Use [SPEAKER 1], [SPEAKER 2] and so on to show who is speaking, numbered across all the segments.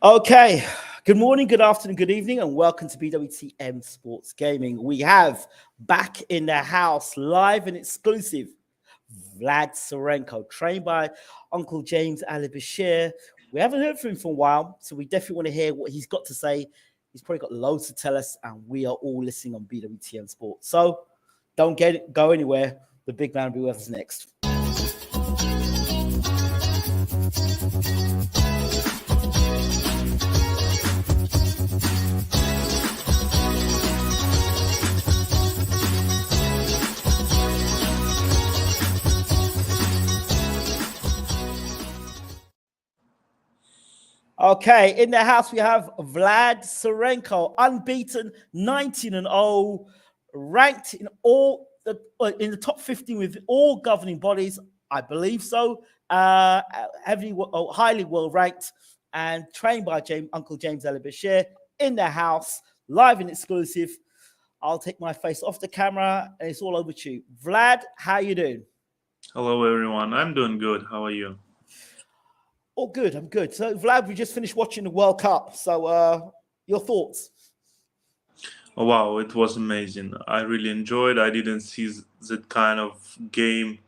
[SPEAKER 1] Okay, good morning, good afternoon, good evening, and welcome to BWTM Sports Gaming. We have back in the house, live and exclusive, VLAD SIRENKO, trained by Uncle James Ali-Bashir. We haven't heard from him for a while, so we definitely want to hear what he's got to say. He's probably got loads to tell us, and we are all listening on BWTM Sports. So don't go anywhere. The big man will be with us next. Okay, in the house we have VLAD SIRENKO, unbeaten, 19-0, ranked in in the top 15 with all governing bodies, I believe so. Highly well ranked, and trained by Uncle James Ali-Bashir in the house, live and exclusive. I'll take my face off the camera, and it's all over to you. Vlad, how you doing?
[SPEAKER 2] Hello, everyone. I'm doing good. How are you?
[SPEAKER 1] Oh, good. I'm good. So, Vlad, we just finished watching the World Cup. So, your thoughts?
[SPEAKER 2] Oh, wow, it was amazing. I really enjoyed. I didn't see that kind of game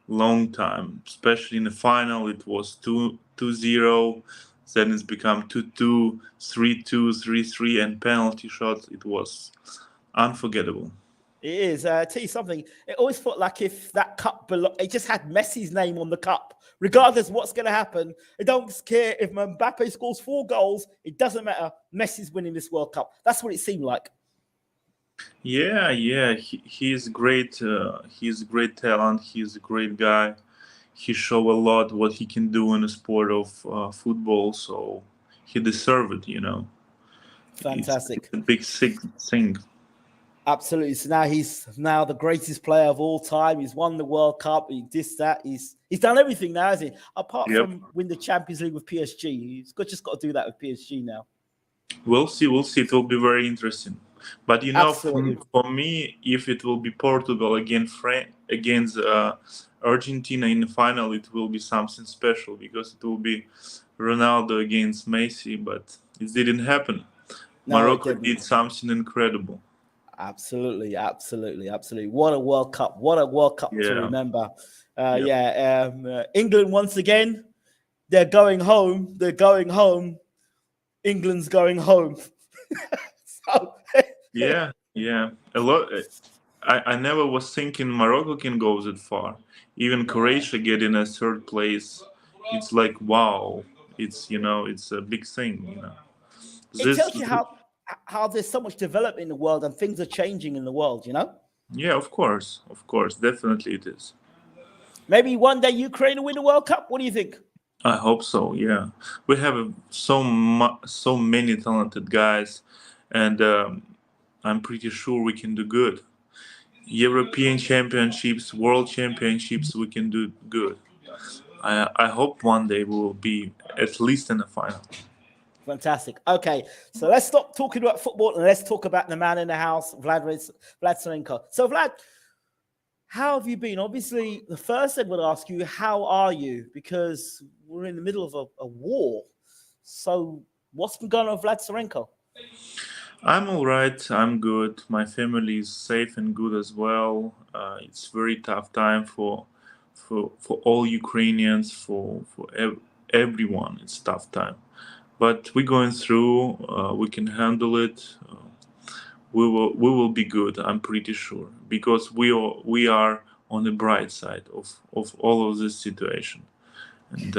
[SPEAKER 2] long time, especially in the final. It was 2-0. Then it's become 2-2, 3-2, 3-3, and penalty shots. It was unforgettable.
[SPEAKER 1] It is. Tell you something. It always felt like if that cup it just had Messi's name on the cup. Regardless of what's going to happen, I don't care if Mbappe scores 4 goals. It doesn't matter. Messi's winning this World Cup. That's what it seemed like.
[SPEAKER 2] Yeah. He's great. He's a great talent. He's a great guy. He showed a lot what he can do in the sport of football. So he deserved it, you know.
[SPEAKER 1] Fantastic.
[SPEAKER 2] It's a big thing.
[SPEAKER 1] Absolutely. So now he's the greatest player of all time. He's won the World Cup. He did that. He's done everything now, hasn't he? Apart from win the Champions League with PSG. He's just got to do that with PSG now.
[SPEAKER 2] We'll see. It will be very interesting. But you know, for me, if it will be Portugal against Argentina in the final, it will be something special because it will be Ronaldo against Messi. But it didn't happen. No, Morocco did something incredible.
[SPEAKER 1] Absolutely. What a World Cup. What a World Cup to remember. England, once again, they're going home. England's going home.
[SPEAKER 2] Yeah. A lot. I never was thinking Morocco can go that far. Even Croatia getting a 3rd place. It's like, wow. It's a big thing.
[SPEAKER 1] It tells you how there's so much development in the world and things are changing in the world,
[SPEAKER 2] Yeah, of course, definitely it is.
[SPEAKER 1] Maybe one day Ukraine will win the World Cup. What do you think?
[SPEAKER 2] I hope so. Yeah, we have so many talented guys, and I'm pretty sure we can do good. European Championships, World Championships, we can do good. I hope one day we will be at least in the final.
[SPEAKER 1] Fantastic. Okay, so let's stop talking about football and let's talk about the man in the house, VLAD SIRENKO. So, Vlad, how have you been? Obviously, the first thing I would ask you, how are you? Because we're in the middle of a war. So, what's been going on with VLAD SIRENKO?
[SPEAKER 2] I'm all right. I'm good. My family is safe and good as well. It's very tough time for all Ukrainians, for everyone. It's tough time. But we're going through. We can handle it. We will be good. I'm pretty sure because we are on the bright side of all of this situation, and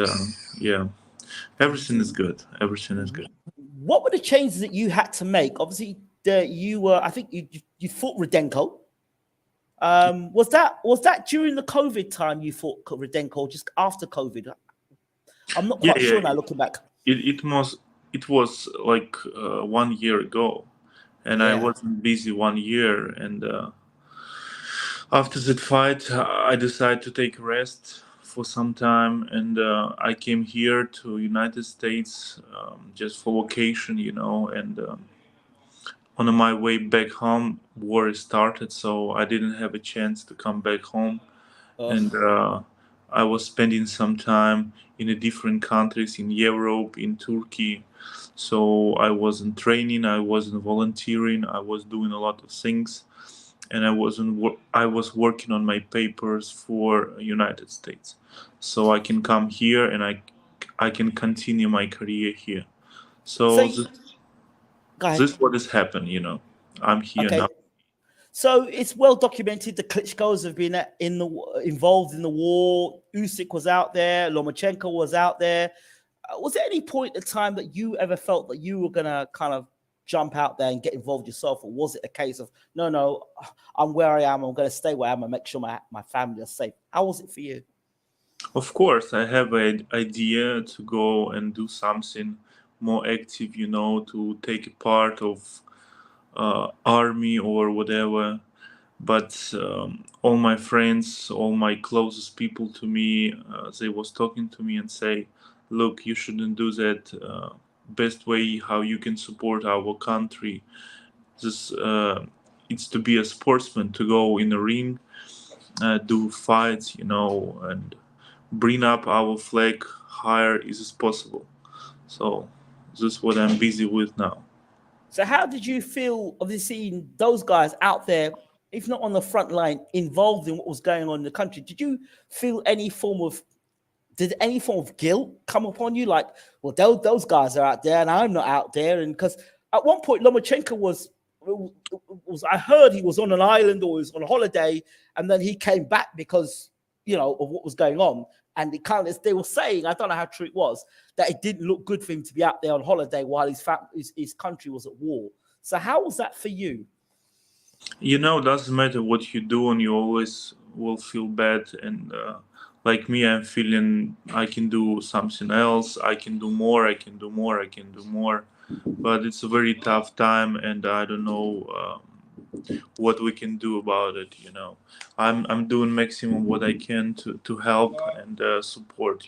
[SPEAKER 2] everything is good. Everything is good.
[SPEAKER 1] What were the changes that you had to make? Obviously, I think you fought RUDENKO. Was that during the COVID time you fought RUDENKO, just after COVID? I'm not quite sure now looking back.
[SPEAKER 2] It was like 1 year ago, and I wasn't busy 1 year. And after that fight, I decided to take a rest for some time, and I came here to United States just for vacation, and on my way back home, war started, so I didn't have a chance to come back home. And I was spending some time in the different countries in Europe, in Turkey. So I wasn't training, I wasn't volunteering, I was doing a lot of things, and I was working on my papers for United States, so I can come here and I can continue my career here.
[SPEAKER 1] So,
[SPEAKER 2] So
[SPEAKER 1] go ahead.
[SPEAKER 2] this what has happened, I'm here
[SPEAKER 1] Okay.
[SPEAKER 2] now.
[SPEAKER 1] So it's well documented. The Klitschko's have been involved in the war. Usyk was out there. Lomachenko was out there. Was there any point in time that you ever felt that you were gonna kind of jump out there and get involved yourself, or was it a case of no, I'm where I am. I'm gonna stay where I am and make sure my family are safe? How was it for you?
[SPEAKER 2] Of course, I have an idea to go and do something more active, to take a part of army or whatever. But all my friends, all my closest people to me, they was talking to me and say, "Look, you shouldn't do that. Best way how you can support our country, this it's to be a sportsman, to go in the ring, do fights, and bring up our flag higher as possible." So this is what I'm busy with now.
[SPEAKER 1] So how did you feel of seeing those guys out there, if not on the front line, involved in what was going on in the country? Did you feel did any form of guilt come upon you? Like, well, those guys are out there and I'm not out there. And because at one point, Lomachenko I heard he was on an island or he was on a holiday, and then he came back because, of what was going on. And it kind of, they were saying, I don't know how true it was, that it didn't look good for him to be out there on holiday while his country was at war. So how was that for you?
[SPEAKER 2] Doesn't matter what you do, and you always will feel bad. And like me, I'm feeling I can do something else. I can do more. I can do more. I can do more. But it's a very tough time, and I don't know what we can do about it. I'm doing maximum what I can to help and support.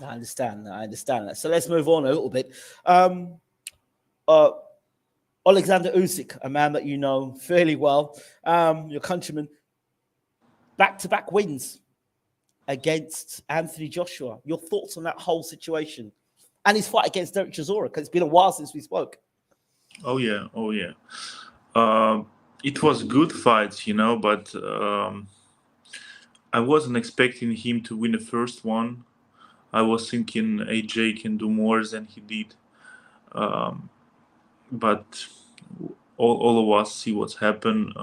[SPEAKER 1] I understand. I understand that. So let's move on a little bit. Uh, Alexander USYK, a man that you know fairly well, your countryman, back-to-back wins against Anthony Joshua. Your thoughts on that whole situation and his fight against Derek Chisora? Because it's been a while since we spoke.
[SPEAKER 2] Oh yeah, oh yeah. It was good fights, but I wasn't expecting him to win the first one. I was thinking AJ can do more than he did. But all of us see what's happened.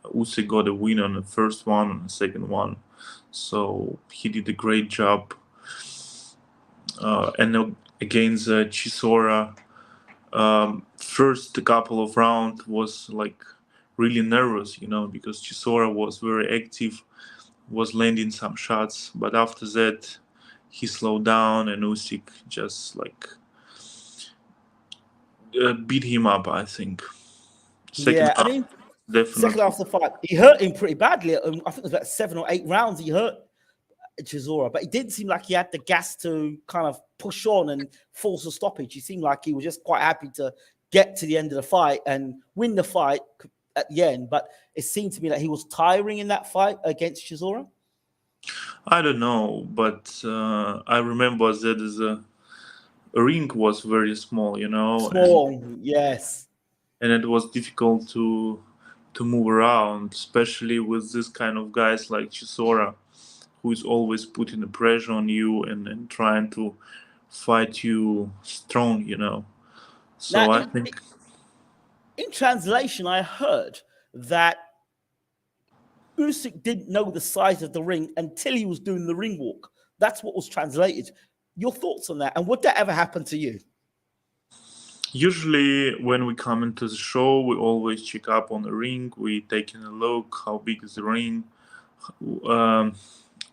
[SPEAKER 2] Usyk got a win on the first one and the second one. So he did a great job. And against Chisora, first couple of rounds was like really nervous, because Chisora was very active, was landing some shots, but after that he slowed down and Usyk just like beat him up, I think. Second
[SPEAKER 1] Yeah, I
[SPEAKER 2] half,
[SPEAKER 1] mean, second
[SPEAKER 2] definitely.
[SPEAKER 1] half of the fight, he hurt him pretty badly. I think it was about 7 or 8 rounds he hurt Chisora, but it didn't seem like he had the gas to kind of push on and force a stoppage. He seemed like he was just quite happy to get to the end of the fight and win the fight at the end. But it seemed to me that he was tiring in that fight against Chisora.
[SPEAKER 2] I don't know, but I remember that the ring was very small,
[SPEAKER 1] Small, yes.
[SPEAKER 2] and it was difficult to move around, especially with this kind of guys like Chisora, who is always putting the pressure on you and trying to fight you strong,
[SPEAKER 1] Now,
[SPEAKER 2] So I think
[SPEAKER 1] in translation, I heard that Usyk didn't know the size of the ring until he was doing the ring walk. That's what was translated. Your thoughts on that? And would that ever happen to you?
[SPEAKER 2] usually when we come into the show, we always check up on the ring. We taking a look how big is the ring.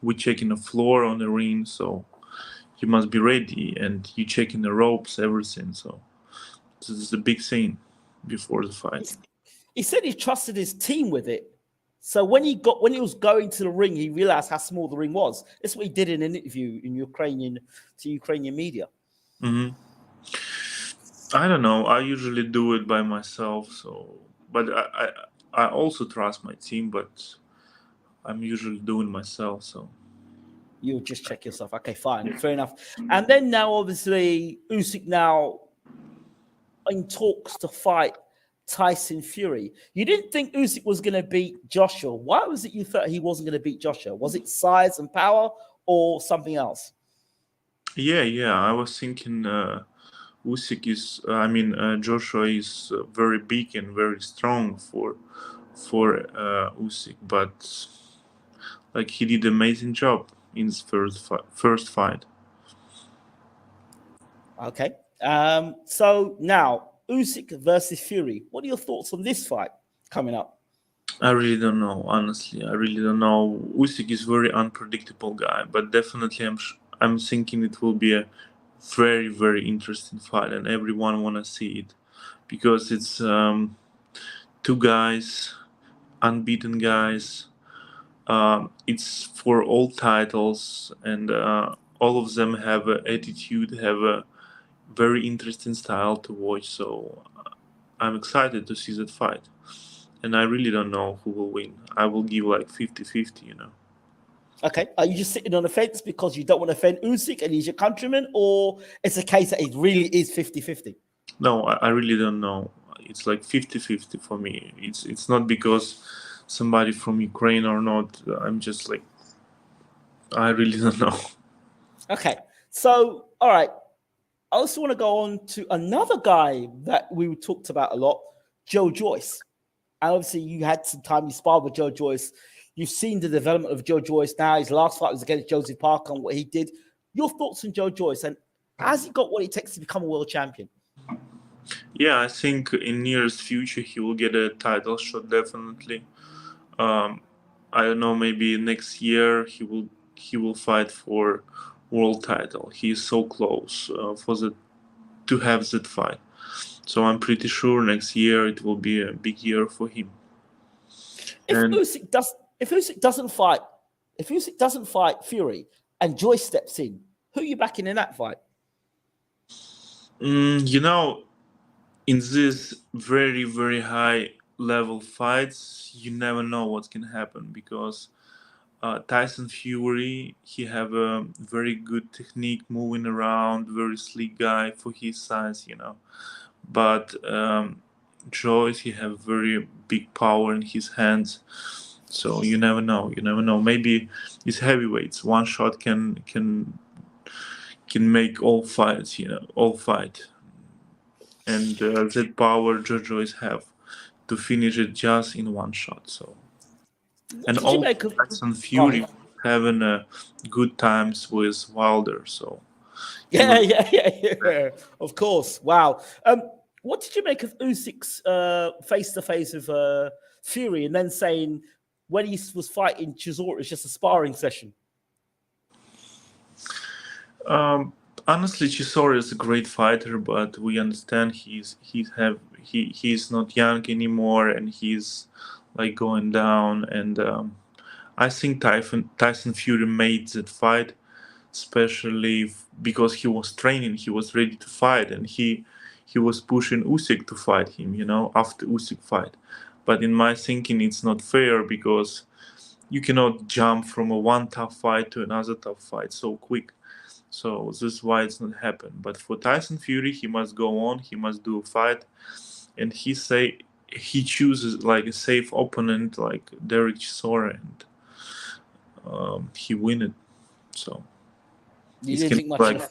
[SPEAKER 2] We checking the floor on the ring, so you must be ready, and you checking the ropes, everything. So this is a big thing before the fight.
[SPEAKER 1] He said he trusted his team with it. So when he was going to the ring, he realized how small the ring was. That's what he did in an interview in Ukrainian media.
[SPEAKER 2] Mm-hmm. I don't know. I usually do it by myself. So, but I also trust my team, but I'm usually doing myself. So
[SPEAKER 1] You'll just check yourself. Okay, fine, fair enough. And then now, obviously, Usyk now in talks to fight Tyson Fury. You didn't think Usyk was going to beat Joshua. Why was it you thought he wasn't going to beat Joshua? Was it size and power or something else?
[SPEAKER 2] Yeah. I was thinking Usyk is, Joshua is very big and very strong for Usyk, but like he did an amazing job in his first fight.
[SPEAKER 1] Okay. So now Usyk versus Fury. What are your thoughts on this fight coming up?
[SPEAKER 2] I really don't know, honestly. I really don't know. Usyk is very unpredictable guy, but definitely I'm thinking it will be a very, very interesting fight, and everyone wanna see it because it's two guys, unbeaten guys. It's for all titles, and all of them have an attitude, have a very interesting style to watch. So I'm excited to see that fight. And I really don't know who will win. I will give like 50-50, you know.
[SPEAKER 1] Okay. Are you just sitting on the fence because you don't want to offend Usyk and he's your countryman, or it's a case that it really is 50-50?
[SPEAKER 2] No, I really don't know. It's like 50-50 for me. It's not because somebody from Ukraine or not. I'm just like, I really don't know.
[SPEAKER 1] Okay. So, all right. I also want to go on to another guy that we talked about a lot, Joe Joyce. And obviously, you had some time you sparred with Joe Joyce. You've seen the development of Joe Joyce now. His last fight was against Joseph Parker and what he did. Your thoughts on Joe Joyce, and has he got what it takes to become a world champion?
[SPEAKER 2] Yeah, I think in nearest future he will get a title shot definitely. I don't know, maybe next year he will fight for world title. He is so close to have that fight. So I'm pretty sure next year it will be a big year for him.
[SPEAKER 1] If Usyk doesn't fight Fury and Joyce steps in, who are you backing in that fight?
[SPEAKER 2] You know, in this very, very high level fights, you never know what can happen because Tyson Fury, he have a very good technique moving around, very sleek guy for his size, you know. But Joyce, he have very big power in his hands, so you never know. You never know. Maybe it's heavyweights. One shot can make all fights, you know, all fight. And that power Joyce have to finish it just in one shot. So, and all Tyson Fury having good times with Wilder. So,
[SPEAKER 1] Yeah. Of course. Wow. What did you make of Usyk's face-to-face with Fury, and then saying when he was fighting Chisora, it's just a sparring session?
[SPEAKER 2] Honestly, Chisora is a great fighter, but we understand he's not young anymore, and he's like going down. And I think Tyson Fury made that fight, especially because he was training, he was ready to fight, and he was pushing Usyk to fight him, you know, after Usyk fight. But in my thinking, it's not fair because you cannot jump from a one tough fight to another tough fight so quick. So this is why it's not happened. But for Tyson Fury, he must go on. He must do a fight, and he chooses like a safe opponent like Derek Chisora, and he win it. So
[SPEAKER 1] you didn't think much.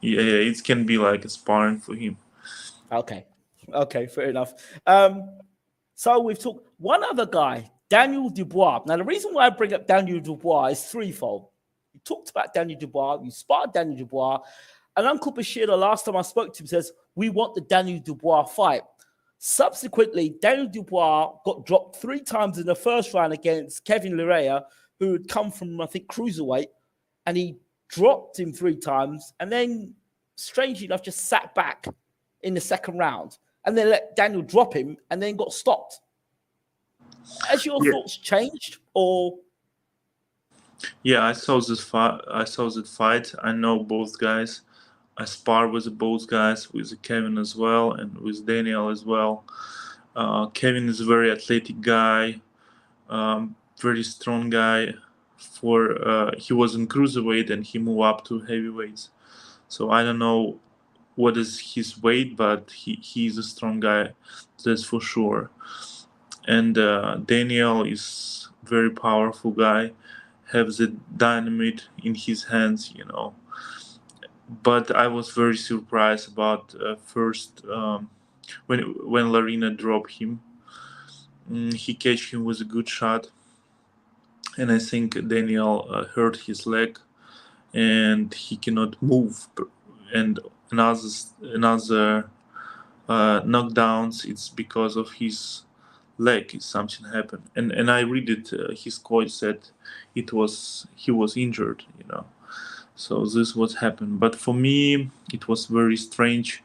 [SPEAKER 2] It can be like a sparring for him.
[SPEAKER 1] Okay, fair enough. So we've talked one other guy, Daniel Dubois. Now the reason why I bring up Daniel Dubois is threefold. You talked about Daniel Dubois, you sparred Daniel Dubois, and Uncle Bashir, the last time I spoke to him, says, we want the Daniel Dubois fight. Subsequently, Daniel Dubois got dropped 3 times in the first round against Kevin Layrea, who had come from, I think, cruiserweight, and he dropped him 3 times, and then, strangely enough, just sat back in the second round, and then let Daniel drop him, and then got stopped. Has your thoughts changed, or...
[SPEAKER 2] Yeah, I saw this fight. I know both guys. I sparred with both guys, with Kevin as well, and with Daniel as well. Kevin is a very athletic guy, very strong guy he was in cruiserweight and he moved up to heavyweights. So I don't know what is his weight, but he's a strong guy, that's for sure. And Daniel is very powerful guy, have the dynamite in his hands, But I was very surprised about first when Layrea dropped him. He catch him with a good shot, and I think Daniel hurt his leg, and he cannot move. And another knockdowns, it's because of his leg. Something happened, and I read it. His coach said he was injured. So this was happened. But for me, it was very strange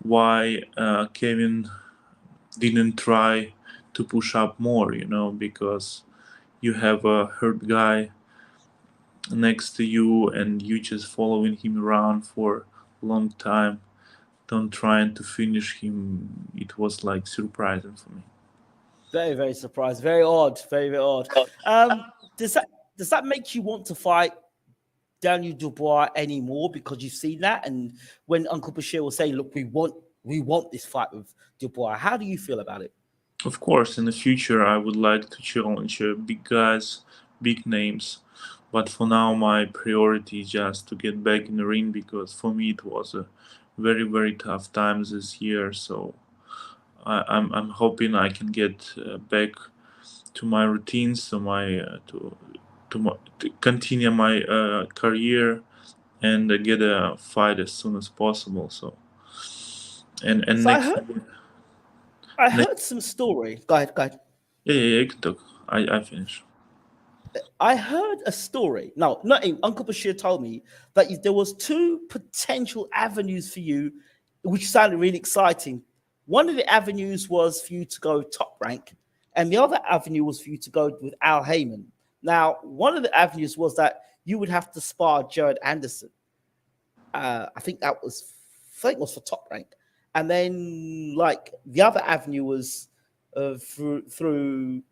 [SPEAKER 2] why Kevin didn't try to push up more. Because you have a hurt guy next to you and you just following him around for a long time, don't trying to finish him. It was like surprising for me.
[SPEAKER 1] Very, very surprised. Very odd. Very, very odd. Does that make you want to fight Daniel Dubois anymore because you've seen that? And when Uncle Bashir will say, "Look, we want this fight with Dubois," how do you feel about it?
[SPEAKER 2] Of course, in the future, I would like to challenge big guys, big names. But for now, my priority is just to get back in the ring, because for me it was a very, very tough time this year. So I'm hoping I can get back to my routines, to continue my career and get a fight as soon as possible. So and
[SPEAKER 1] So
[SPEAKER 2] next.
[SPEAKER 1] I heard some story. Go ahead.
[SPEAKER 2] Yeah, you can talk. I finish.
[SPEAKER 1] I heard a story. No, not Uncle Bashir told me that there was two potential avenues for you, which sounded really exciting. One of the avenues was for you to go top rank, and the other avenue was for you to go with Al Heyman. Now, one of the avenues was that you would have to spar Jared Anderson. I think it was for top rank, and then like the other avenue was through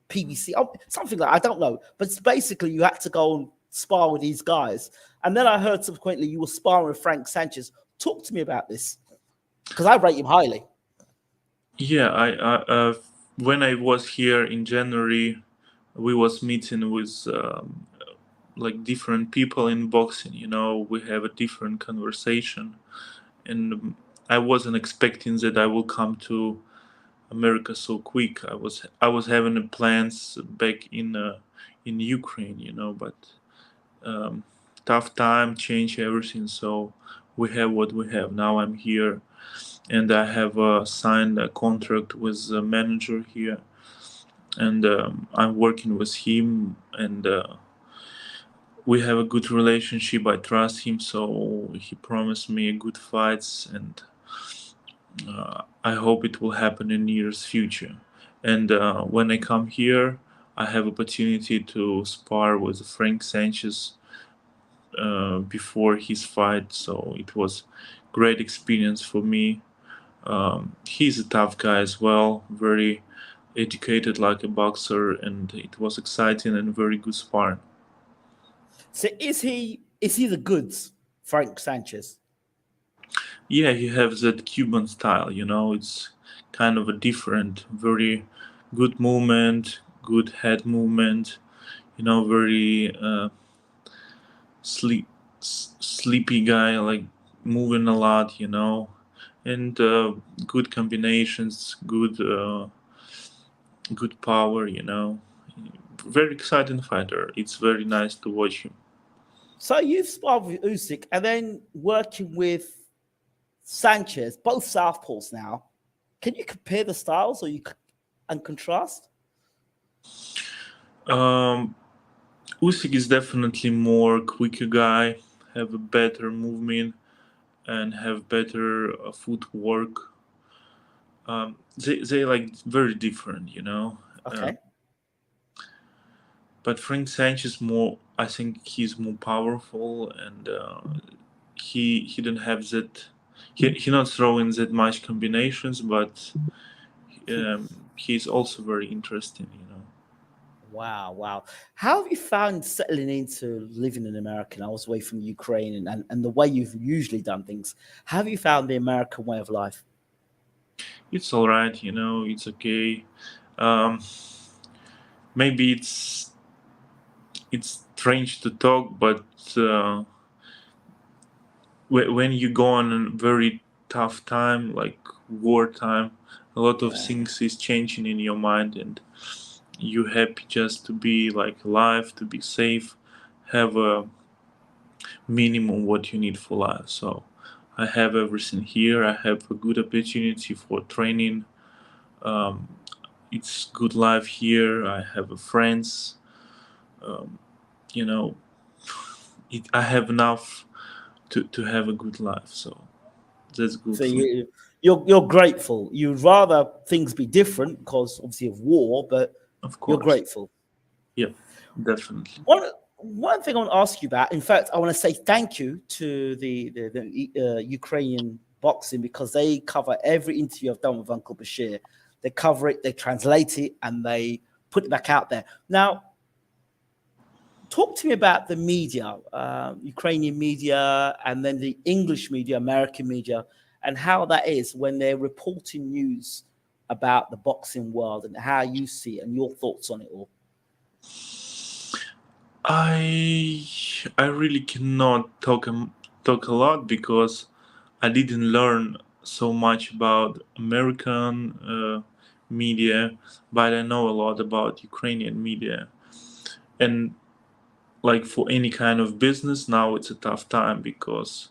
[SPEAKER 1] PBC, something like, I don't know, but it's basically you had to go and spar with these guys. And then I heard subsequently you were sparring with Frank Sanchez. Talk to me about this, because I rate him highly.
[SPEAKER 2] Yeah, I when I was here in January, we was meeting with like different people in boxing. We have a different conversation, and I wasn't expecting that I will come to America so quick. I was having plans back in Ukraine, but tough time changed everything. So we have what we have now. I'm here, and I have signed a contract with the manager here, and I'm working with him, and we have a good relationship. I trust him, so he promised me good fights, and I hope it will happen in years future. And when I come here, I have opportunity to spar with Frank Sanchez before his fight, so it was great experience for me. He's a tough guy as well, very educated like a boxer, and it was exciting and very good sparring.
[SPEAKER 1] So is he the goods, Frank Sanchez?
[SPEAKER 2] Yeah, he has that Cuban style, it's kind of a different, very good movement, good head movement, very sleepy guy, like moving a lot, and good combinations, good power, very exciting fighter. It's very nice to watch him.
[SPEAKER 1] So you've sparred with Usyk and then working with Sanchez, both southpaws now. Can you compare the styles and contrast?
[SPEAKER 2] Usyk is definitely more quicker guy, have a better movement, and have better footwork. They like very different,
[SPEAKER 1] Okay.
[SPEAKER 2] But Frank Sanchez more. I think he's more powerful, and he didn't have that. He not throwing that much combinations, but he's also very interesting.
[SPEAKER 1] Wow. How have you found settling into living in America? I was away from Ukraine and the way you've usually done things. How have you found the American way of life?
[SPEAKER 2] It's all right, it's okay. Um, Maybe it's strange to talk, but when you go on a very tough time, like wartime, a lot of
[SPEAKER 1] Right.
[SPEAKER 2] things is changing in your mind, and you happy just to be like alive, to be safe, have a minimum what you need for life. So I have everything here. I have a good opportunity for training. Um, it's good life here. I have a friends. Um, you know, I have enough to have a good life. So that's good
[SPEAKER 1] So
[SPEAKER 2] for me.
[SPEAKER 1] you're grateful. You'd rather things be different because obviously of war, but
[SPEAKER 2] Of
[SPEAKER 1] you're
[SPEAKER 2] course.
[SPEAKER 1] grateful.
[SPEAKER 2] Yep, definitely.
[SPEAKER 1] One thing I want to ask you about. In fact, I want to say thank you to the Ukrainian boxing because they cover every interview I've done with Uncle Bashir. They cover it, they translate it, and they put it back out there. Now, talk to me about the media, Ukrainian media, and then the English media, American media, and how that is when they're reporting news about the boxing world and how you see it and your thoughts on it all.
[SPEAKER 2] I I really cannot talk a lot because I didn't learn so much about American media, but I know a lot about Ukrainian media. And like for any kind of business, now it's a tough time because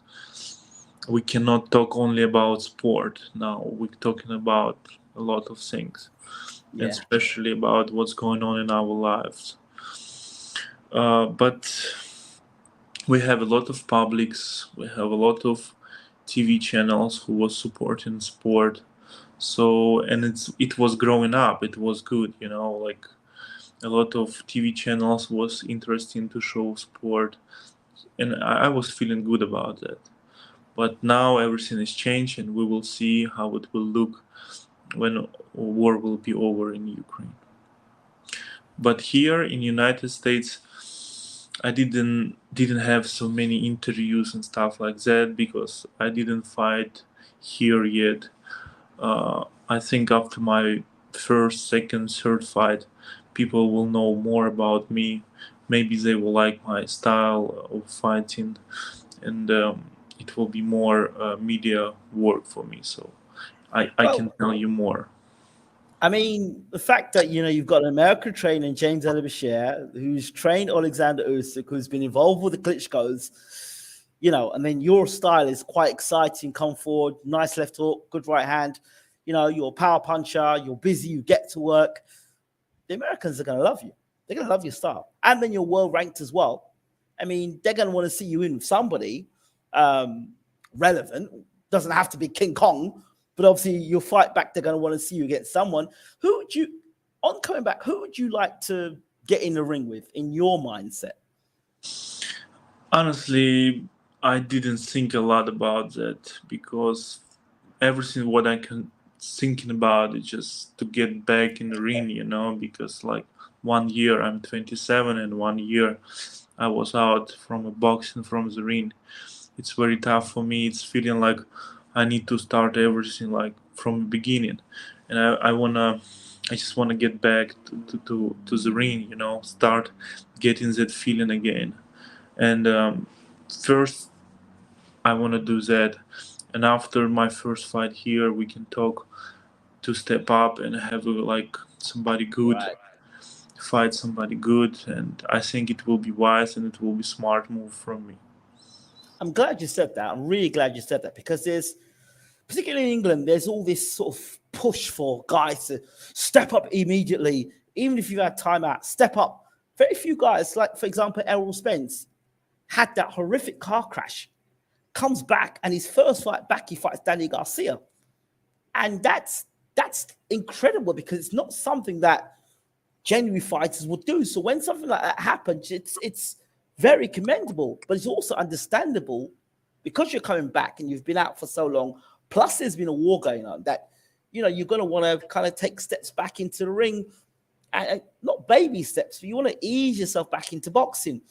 [SPEAKER 2] we cannot talk only about sport. Now we're talking about a lot of things, and
[SPEAKER 1] Yeah.
[SPEAKER 2] especially about what's going on in our lives. But we have a lot of publics, we have a lot of TV channels who was supporting sport. So and it was growing up. It was good, like a lot of TV channels was interesting to show sport, and I was feeling good about that. But now everything is changed, and we will see how it will look when war will be over in Ukraine. But here in United States, I didn't have so many interviews and stuff like that because I didn't fight here yet. I think after my first, second, third fight, people will know more about me. Maybe they will like my style of fighting, and it will be more media work for me. So I can
[SPEAKER 1] Well,
[SPEAKER 2] tell you more.
[SPEAKER 1] I mean, the fact that you've got an American trainer, James Bashir, who's trained Alexander USYK, who's been involved with the Klitschko's, and then your style is quite exciting. Come forward, nice left hook, good right hand. You're a power puncher. You're busy. You get to work. The Americans are going to love you. They're going to love your style, and then you're well ranked as well. I mean, they're going to want to see you in with somebody relevant. Doesn't have to be King Kong, but obviously you'll fight back. They're going to want to see you against someone. Who would you, on coming back, who would you like to get in the ring with in your mindset?
[SPEAKER 2] Honestly, I didn't think a lot about that because everything what I can thinking about is just to get back in the ring, because like 1 year I'm 27 and 1 year I was out from a boxing from the ring. It's very tough for me. It's feeling like I need to start everything like from the beginning, and I just wanna get back to the ring, start getting that feeling again. And first I want to do that, and after my first fight here we can talk to step up and have like somebody good,
[SPEAKER 1] Right.
[SPEAKER 2] fight somebody good, and I think it will be wise and it will be smart move from me.
[SPEAKER 1] I'm glad you said that. I'm really glad you said that because particularly in England, there's all this sort of push for guys to step up immediately, even if you've had time out, step up. Very few guys, like for example, Errol Spence, had that horrific car crash, comes back, and his first fight back, he fights Danny Garcia. And that's incredible because it's not something that genuine fighters would do. So when something like that happens, it's very commendable, but it's also understandable because you're coming back and you've been out for so long. Plus, there's been a war going on that you're going to want to kind of take steps back into the ring not baby steps, but you want to ease yourself back into boxing.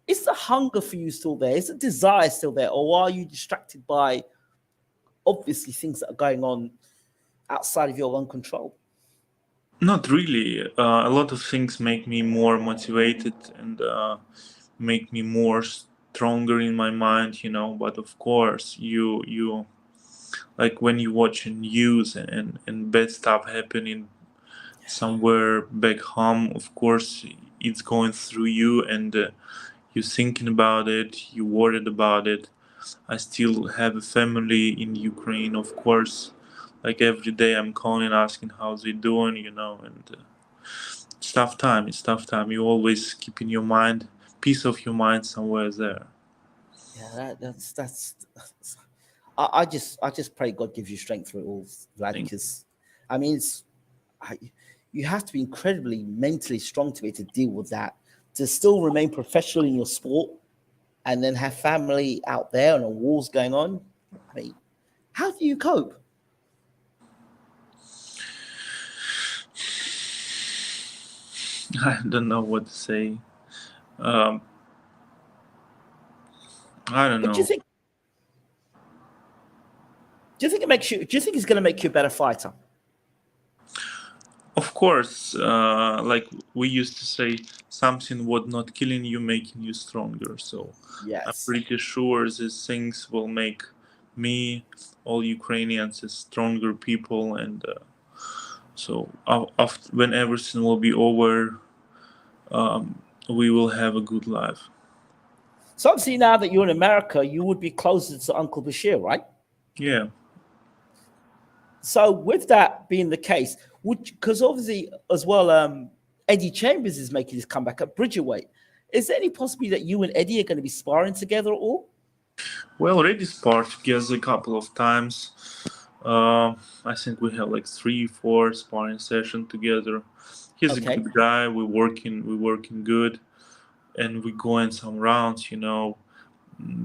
[SPEAKER 1] Is the hunger for you still there? Is the desire still there? Or are you distracted by obviously things that are going on outside of your own control?
[SPEAKER 2] Not really. A lot of things make me more motivated and make me more stronger in my mind, But of course, you like when you watch news and bad stuff happening somewhere back home. Of course, it's going through you, and you're thinking about it. You worried about it. I still have a family in Ukraine, of course. Like every day, I'm calling, asking how they doing, and it's tough time. It's tough time. You always keep in your mind, piece of your mind somewhere there.
[SPEAKER 1] Yeah, that's. I just pray God gives you strength through it all, Vlad. Because, I mean, you have to be incredibly mentally strong to be able to deal with that, to still remain professional in your sport, and then have family out there and wars going on. I mean, how do you cope?
[SPEAKER 2] I don't know what to say. Um, I don't
[SPEAKER 1] But
[SPEAKER 2] know.
[SPEAKER 1] do you think it makes you? Do you think it's going to make you a better fighter?
[SPEAKER 2] Of course, like we used to say, something what not killing you, making you stronger. So I'm
[SPEAKER 1] Yes.
[SPEAKER 2] pretty sure these things will make me, all Ukrainians, as stronger people. And so after, when everything will be over, we will have a good life.
[SPEAKER 1] So obviously now that you're in America, you would be closer to Uncle Bashir, right?
[SPEAKER 2] Yeah.
[SPEAKER 1] So with that being the case, because obviously as well, Eddie Chambers is making his comeback at Bridgerweight. Is there any possibility that you and Eddie are going to be sparring together at all?
[SPEAKER 2] We already sparred together a couple of times. I think we have like 3, 4 sparring sessions together. He's a
[SPEAKER 1] Okay.
[SPEAKER 2] good guy. We're working good, and we go in some rounds.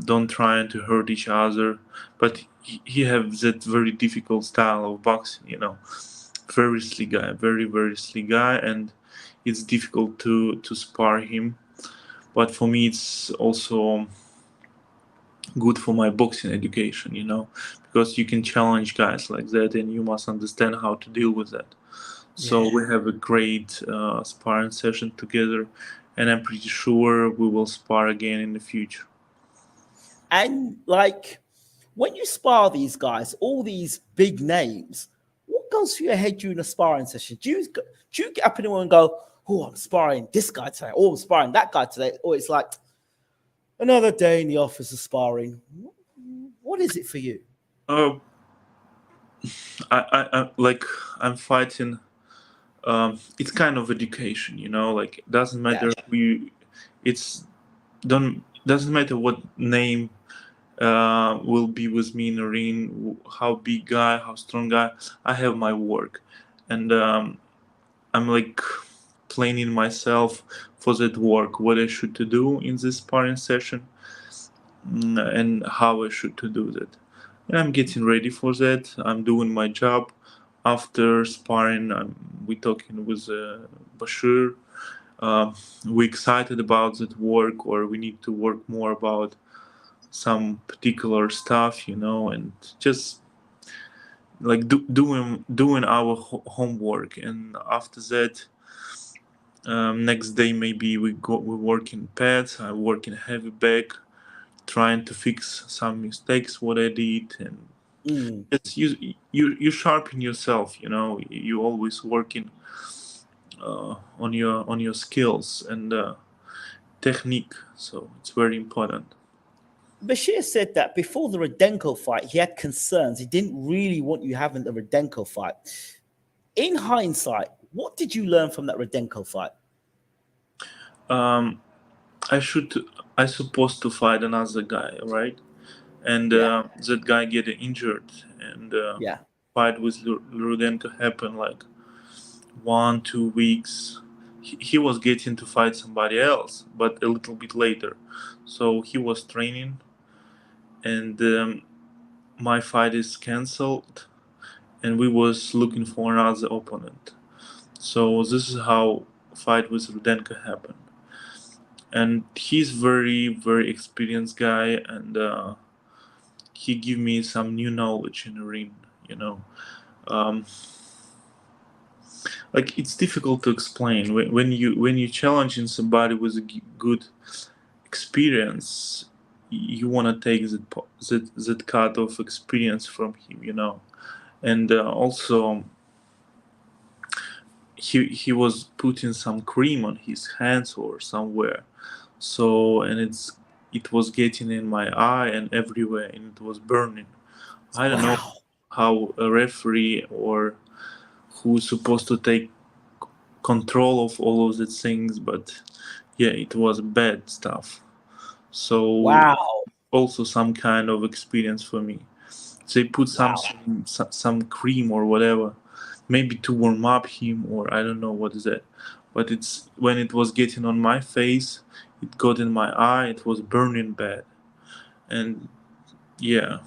[SPEAKER 2] Don't trying to hurt each other. But he have that very difficult style of boxing. Very slick guy, very slick guy, and it's difficult to spar him. But for me, it's also good for my boxing education, because you can challenge guys like that, and you must understand how to deal with that. So we have a great sparring session together, and I'm pretty sure we will spar again in the future.
[SPEAKER 1] And like when you spar these guys, all these big names, what goes through your head during a sparring session? Do you get up in the morning and go, "Oh, I'm sparring this guy today. Oh, I'm sparring that guy today," or it's like another day in the office of sparring? What is it for you?
[SPEAKER 2] Uh, I like I'm fighting. It's kind of education, Like it doesn't
[SPEAKER 1] Yeah.
[SPEAKER 2] matter who you. It's don't doesn't matter what name will be with me in the ring, how big guy, how strong guy. I have my work, and I'm like planning myself for that work, what I should to do in this sparring session, and how I should to do that. And I'm getting ready for that. I'm doing my job. After sparring, we talking with Bashir. Uh, we excited about that work, or we need to work more about some particular stuff, and just like doing our homework. And after that, next day maybe we work in pads. I work in heavy bag, trying to fix some mistakes what I did, and it's you sharpen yourself. You always working on your skills and technique. So it's very important.
[SPEAKER 1] Bashir said that before the Rudenko fight, he had concerns. He didn't really want you having the Rudenko fight. In hindsight, what did you learn from that Rudenko fight?
[SPEAKER 2] Um, I should I supposed to fight another guy, right? And
[SPEAKER 1] Yeah,
[SPEAKER 2] that guy get injured, and
[SPEAKER 1] yeah.
[SPEAKER 2] fight with Rudenko happened like 1, 2 weeks. He was getting to fight somebody else, but a little bit later. So he was training, and my fight is cancelled, and we was looking for another opponent. So this is how fight with Rudenko happened. And he's very experienced guy, and he give me some new knowledge in the ring. You know, um, like it's difficult to explain when you challenging somebody with a good experience. You want to take that cut of experience from him, you know, and also he was putting some cream on his hands or somewhere, so and it was getting in my eye and everywhere, and it was burning. I don't know
[SPEAKER 1] Wow.
[SPEAKER 2] how a referee or who's supposed to take control of all of these things, but yeah, it was bad stuff. So
[SPEAKER 1] Wow.
[SPEAKER 2] also some kind of experience for me. They put
[SPEAKER 1] Wow.
[SPEAKER 2] some cream or whatever, maybe to warm up him, or I don't know what is that. But it's when it was getting on my face, it got in my eye. It was burning bad, and yeah,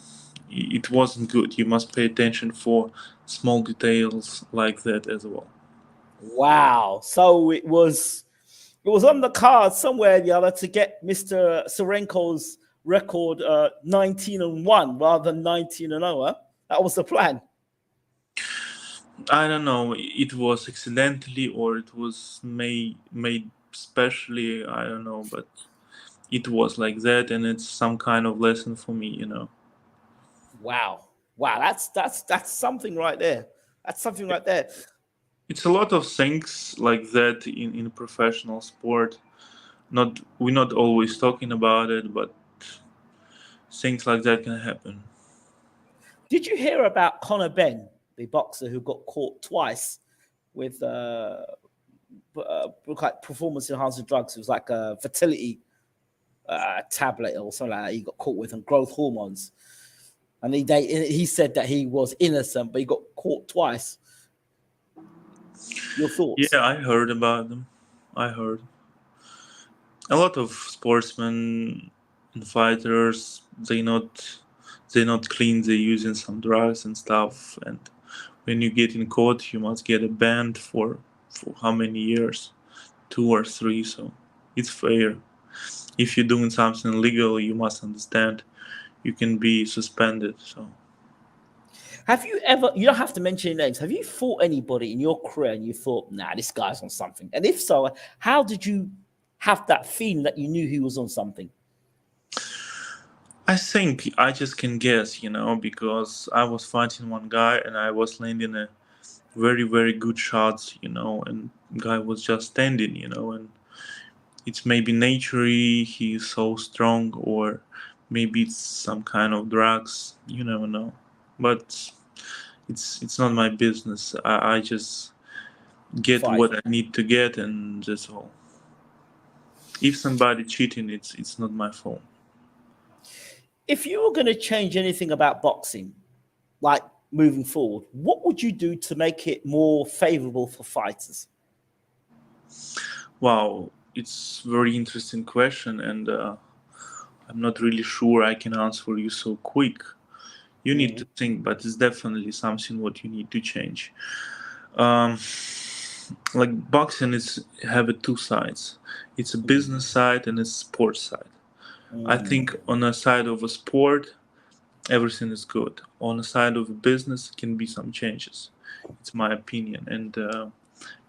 [SPEAKER 2] it wasn't good. You must pay attention for small details like that as well.
[SPEAKER 1] Wow. So it was on the card somewhere or the other to get Mr. Sirenko's record 19-1 rather than 19-0. Huh? That was the plan.
[SPEAKER 2] I don't know. It was accidentally or it was made specially. I don't know, but it was like that, and it's some kind of lesson for me, you know.
[SPEAKER 1] Wow. Wow. That's something right there. That's something right there.
[SPEAKER 2] It's a lot of things like that in professional sport. Not we're not always talking about it, but things like that can happen.
[SPEAKER 1] Did you hear about Conor Ben, the boxer who got caught twice with like performance enhancing drugs? It was like a fertility tablet or something like that he got caught with, and growth hormones. And he said that he was innocent, but he got caught twice. Your thoughts?
[SPEAKER 2] Yeah, I heard about them. I heard a lot of sportsmen and fighters. They not clean. They're using some drugs and stuff. And when you get in court, you must get a ban for how many years? 2 or 3. So it's fair. If you're doing something illegal, you must understand you can be suspended. So
[SPEAKER 1] Have you ever? You don't have to mention names. Have you fought anybody in your career and you thought, "Nah, this guy's on something"? And if so, how did you have that feeling that you knew he was on something?
[SPEAKER 2] I think I just can guess, you know, because I was fighting one guy and I was landing a very good shots, you know, and guy was just standing, you know, and it's maybe naturally he's so strong, or maybe it's some kind of drugs. You never know, but it's not my business. I just get
[SPEAKER 1] Fight.
[SPEAKER 2] what I need to get, and that's all. If somebody cheating, it's not my fault.
[SPEAKER 1] If you were going to change anything about boxing, like moving forward, what would you do to make it more favorable for fighters?
[SPEAKER 2] Wow, it's very interesting question, and I'm not really sure I can answer you so quick. You need to think, but it's definitely something what you need to change. Um, like boxing is have a two sides. It's a business side and a sports side. I think on the side of a sport, everything is good. On the side of a business, can be some changes. It's my opinion, and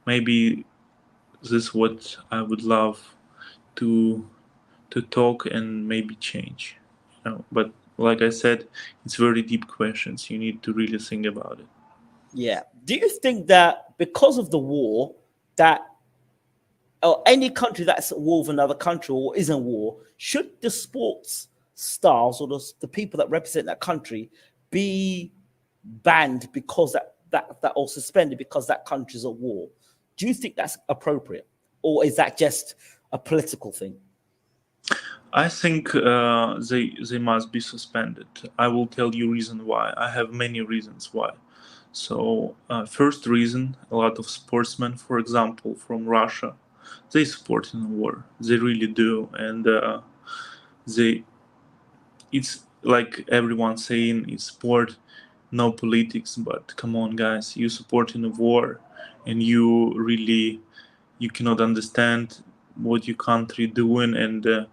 [SPEAKER 2] maybe this is what I would love to talk and maybe change. You know, but like I said, it's very deep questions. You need to really think about it.
[SPEAKER 1] Yeah. Do you think that because of the war, that or any country that's at war with another country or is in war, should the sports stars or the people that represent that country be banned because that or suspended because that country's at war? Do you think that's appropriate, or is that just a political thing?
[SPEAKER 2] I think they must be suspended. I will tell you reason why. I have many reasons why. So first reason, a lot of sportsmen, for example, from Russia, they support in the war. They really do, and they it's like everyone saying in sport, no politics. But come on, guys, you supporting a war, and you cannot understand what your country doing, and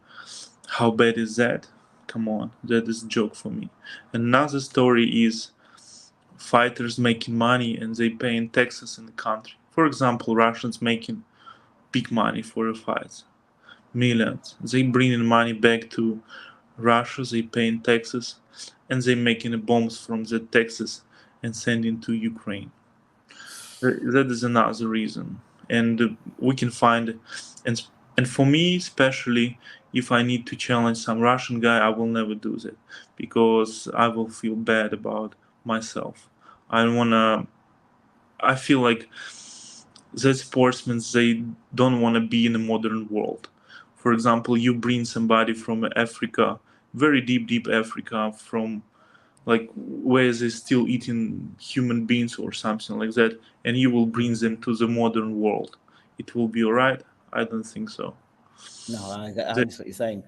[SPEAKER 2] how bad is that? Come on, that is a joke for me. Another story is fighters making money and they paying taxes in the country. For example, Russians making big money for the fights, millions. They bringing money back to Russia, they paying taxes, and they making bombs from the taxes and sending to Ukraine. That is another reason, and we can find, and and for me especially, if I need to challenge some Russian guy, I will never do that because I will feel bad about myself. I don't wanna. I feel like that sportsmen, they don't want to be in a modern world. For example, you bring somebody from Africa, very deep Africa, from like where they still eating human beings or something like that, and you will bring them to the modern world. It will be all right? I don't think so.
[SPEAKER 1] No, I
[SPEAKER 2] The
[SPEAKER 1] understand what you're saying.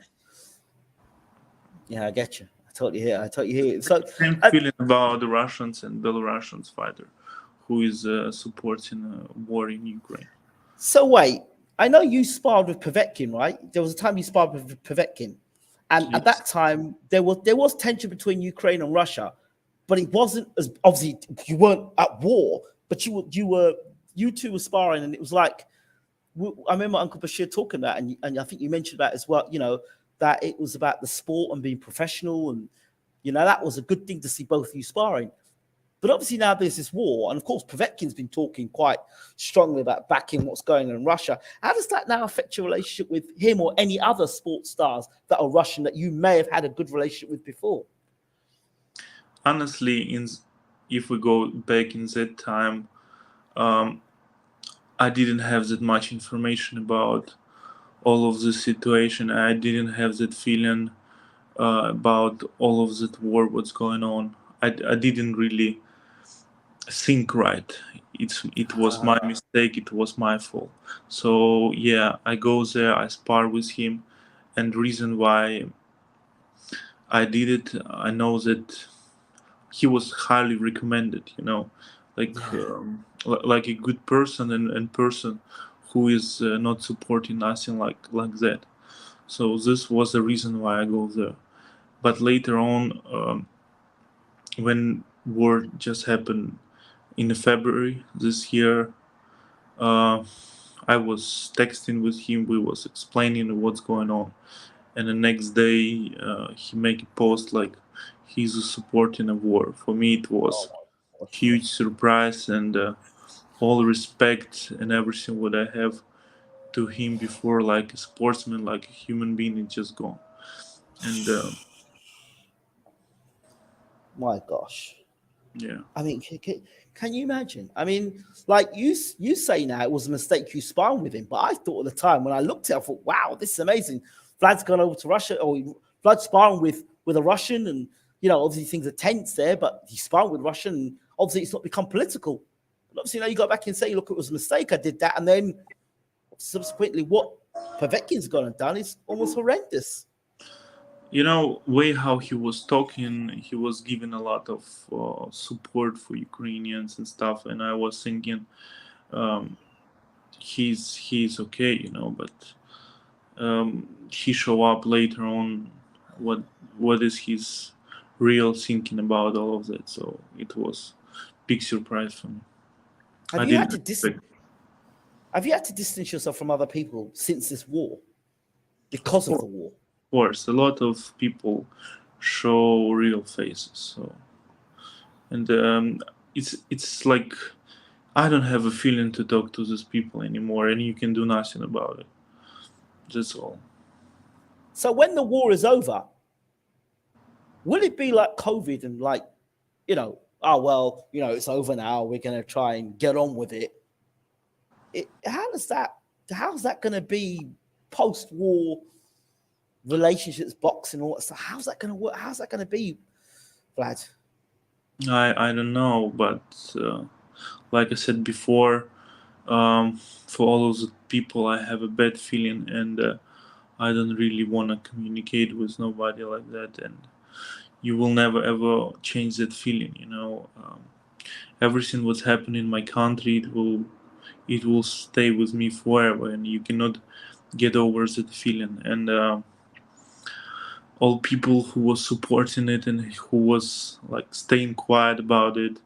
[SPEAKER 1] Yeah, I get you. I totally hear. I totally hear. So,
[SPEAKER 2] same
[SPEAKER 1] uh,
[SPEAKER 2] feeling about the Russians and Belarusians fighter who is supporting a war in Ukraine.
[SPEAKER 1] so wait. I know you sparred with Poevtkin, right? There was a time you sparred with Poevtkin, and at
[SPEAKER 2] Yes.
[SPEAKER 1] that time there was tension between Ukraine and Russia, but it wasn't as obviously you weren't at war, but you two were sparring, and it was like I remember Uncle Bashir talking about, and I think you mentioned that as well. That it was about the sport and being professional, and that was a good thing to see both of you sparring. But obviously now there's this war, and of course Povetkin's been talking quite strongly about backing what's going on in Russia. How does that now affect your relationship with him or any other sports stars that are Russian that you may have had a good relationship with before?
[SPEAKER 2] Honestly, if we go back in that time, um, I didn't have that much information about all of the situation. I didn't have that feeling about all of that war, what's going on. I didn't really think right. It was my mistake. It was my fault. So yeah, I go there. I spar with him, and reason why I did it, I know that he was highly recommended. Like
[SPEAKER 1] Yeah.
[SPEAKER 2] like a good person and person who is not supporting nothing like that. So this was the reason why I go there. But later on, when war just happened in February this year, uh, I was texting with him. We was explaining what's going on, and the next day he make a post like he's supporting a war. For me, it was huge surprise, and all respect and everything what I have to him before, like a sportsman, like a human being, is just gone. And
[SPEAKER 1] My gosh.
[SPEAKER 2] yeah,
[SPEAKER 1] I mean, can you imagine? I mean, like you say now it was a mistake you sparring with him, but I thought at the time when I looked at it, I thought, wow, this is amazing. Vlad's gone over to Russia, or Vlad's sparring with a Russian, and obviously things are tense there, but he's sparring with Russian, and obviously it's not become political. But obviously now you go back and say, look, it was a mistake, I did that, and then subsequently what Povetkin's gone and done is almost horrendous.
[SPEAKER 2] way how he was talking, he was giving a lot of support for Ukrainians and stuff, and I was thinking, um, he's okay, but he show up later on. What is his real thinking about all of that? So it was big surprise for me.
[SPEAKER 1] Have
[SPEAKER 2] I
[SPEAKER 1] you
[SPEAKER 2] didn't
[SPEAKER 1] had to
[SPEAKER 2] expect.
[SPEAKER 1] have you had to distance yourself from other people since this war because of
[SPEAKER 2] Of
[SPEAKER 1] the war?
[SPEAKER 2] course, a lot of people show real faces. So and it's like I don't have a feeling to talk to these people anymore, and you can do nothing about it. That's all.
[SPEAKER 1] So when the war is over, will it be like COVID and like, oh well, it's over now. We're gonna try and get on with it. How's that gonna be post-war relationships, boxing, all that stuff? How's that gonna work? How's that gonna be, Vlad?
[SPEAKER 2] I don't know, but like I said before, for all of the people, I have a bad feeling, and I don't really want to communicate with nobody like that. And you will never ever change that feeling. Everything what's happening in my country, it will stay with me forever, and you cannot get over that feeling. And all people who was supporting it and who was like staying quiet about it,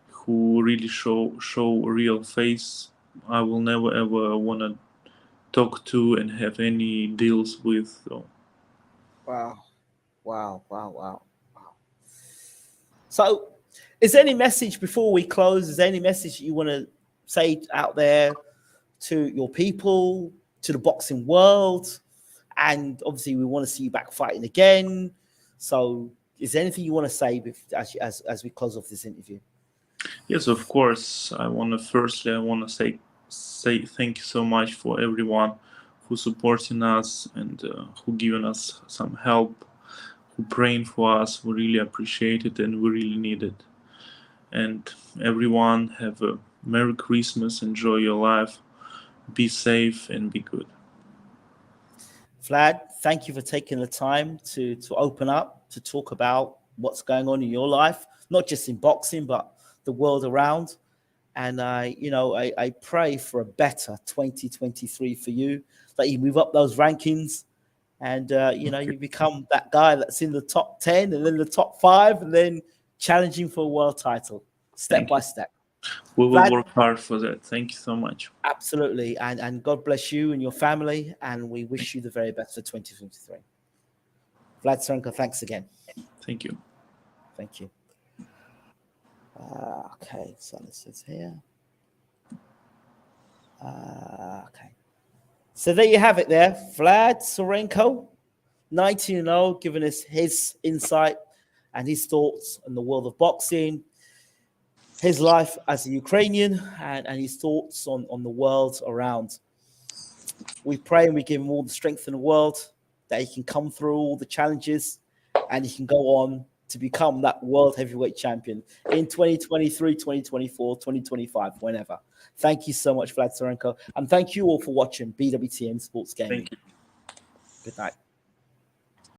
[SPEAKER 2] who really show a real face, I will never ever want to talk to and have any deals with. So.
[SPEAKER 1] Wow. Wow. Wow. Wow. Wow. So, is there any message before we close? Is there any message you want to say out there to your people, to the boxing world? And obviously, we want to see you back fighting again. So, is there anything you want to say as we close off this interview?
[SPEAKER 2] Yes, of course. I want to say thank you so much for everyone who supporting us and who giving us some help, who praying for us. We really appreciate it and we really need it. And everyone have a Merry Christmas. Enjoy your life. Be safe and be good.
[SPEAKER 1] Vlad, thank you for taking the time to open up, to talk about what's going on in your life, not just in boxing, but the world around. And I pray for a better 2023 for you, that you move up those rankings and you become that guy that's in the top 10 and then the top 5 and then challenging for a world title step by step.
[SPEAKER 2] We will work hard for that. Thank you so much.
[SPEAKER 1] Absolutely. And God bless you and your family. And we wish you the very best for 2023. Vlad Sirenko, thanks again.
[SPEAKER 2] Thank you.
[SPEAKER 1] Thank you. Okay, so this is here. Okay. So there you have it there. Vlad Sirenko, 19-0, giving us his insight and his thoughts on the world of boxing, his life as a Ukrainian, and his thoughts on the world around. We pray and we give him all the strength in the world, that he can come through all the challenges and he can go on to become that world heavyweight champion in 2023, 2024, 2025, whenever. Thank you so much, Vlad Sirenko. And thank you all for watching BWTM Sports Gaming.
[SPEAKER 2] Thank you.
[SPEAKER 1] Good night.